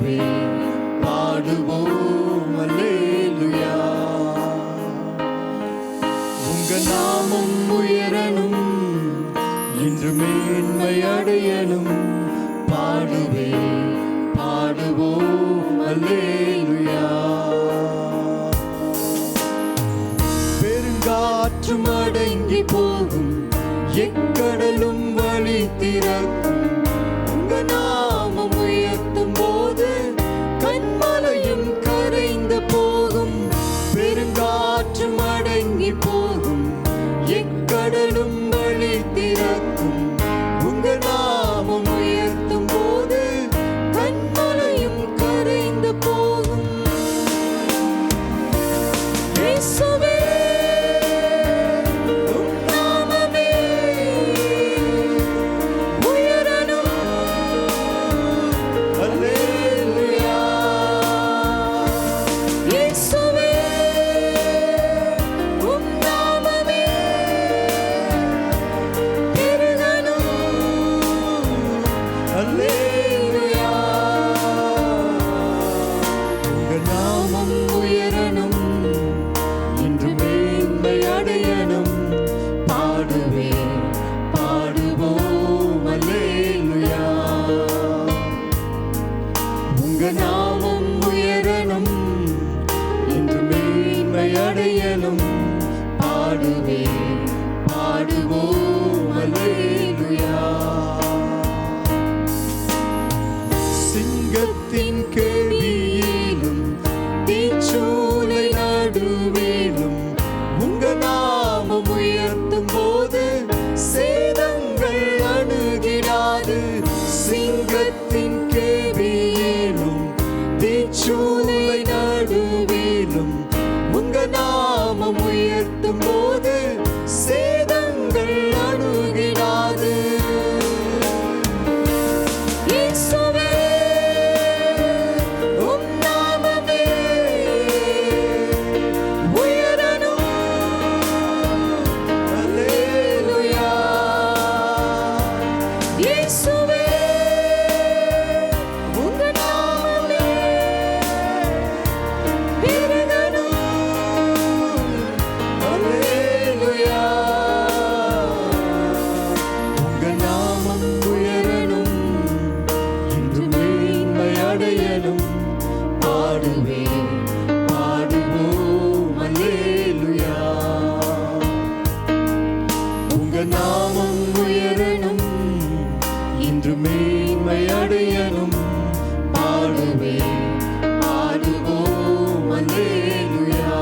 பாடுவே பாடுவோம் அல்லேலூயா. உங்க நாமம் உயரணும், இன்று மேன்மை அடையணும், பாடுவே பாடுவோம் அல்லேலூயா. பெருங்காற்றும் அடங்கி போகும், எக்கடலும் வழி திறக்கும், உங்க நாமம் உயர்த்தும் போது கண்மலையும் கரைந்து போகும். பெருங்காற்றும் அடங்கி போகும், எக்கடலும் வழி திறக்கும், உங்க நாமம் உயர்த்தும் போது கண்மலையும் கரைந்து போகும். இயேசுவே பாடுவே பாடுவோம் அல்லேலூயா. சிங்கத்தின் கேள்வியிலும் தீச்சூளை நடுவிலும் உங்க நாமம் உயர்த்தும் போது சேதங்கள் அணுகிடாது. சிங்கத்தின் கேள்வியிலும் தீச்சூளை நடுவிலும் உங்க நாமம் உயர்த்தும் போது சேதங்கள் அணுகிடாது. இயேசுவே உம் நாமமே உயரணும் அல்லேலூயா. இயேசுவே உங்க நாமமே பெருகணும் அல்லேலூயா. உங்க நாமம் உயரணும், இன்று மேன்மை அடையணும், பாடுவே பாடுவோம் அல்லேலூயா. உங்க நாமம் உயரணும், இன்று மேன்மை அடையணும், பாடுவே பாடுவோம் அல்லேலூயா.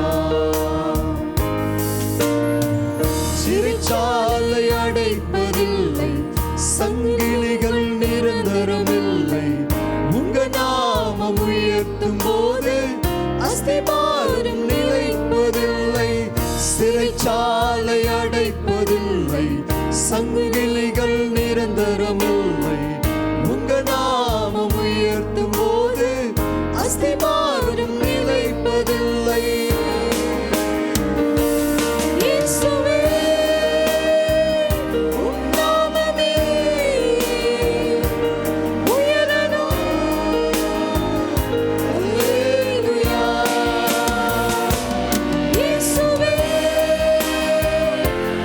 சிறைச்சாலை அடைப்பதில்லை, சங்கிலிகள் நிரந்தரமில்லை, உங்க நாமம் உயர்த்தும் போது அஸ்திபாரம் நிலைப்பதில்லை. சிறைச்சாலை அடைப்பதில்லை, சங்கிலிகள் நிரந்தரமில்லை, உங்க நாமம் உயர்த்தும் போது அஸ்திபாரம் நிலைப்பதில்லை. இயேசுவே உம் நாமமே உயரணும் அல்லேலூயா. இயேசுவே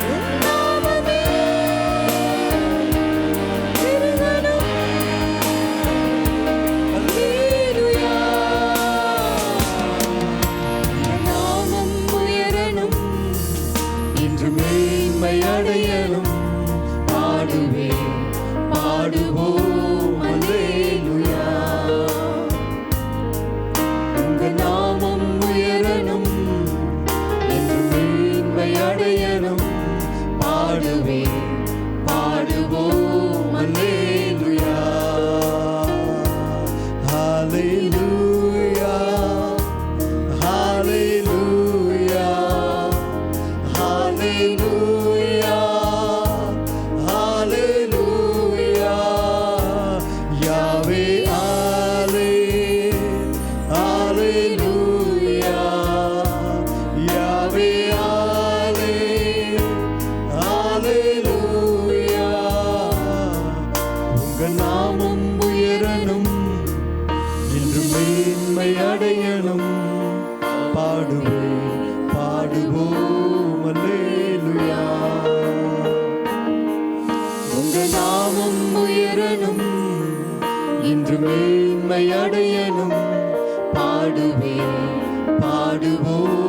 உம் நாமமே பெருகணும் அல்லேலூயா. மேன்மை அடையணும். பாடுவேன் பாடுவோம் அல்லேலூயா. உங்க நாமம் உயரணும், இன்று மேன்மை அடையணும். பாடுவேன் பாடுவோம்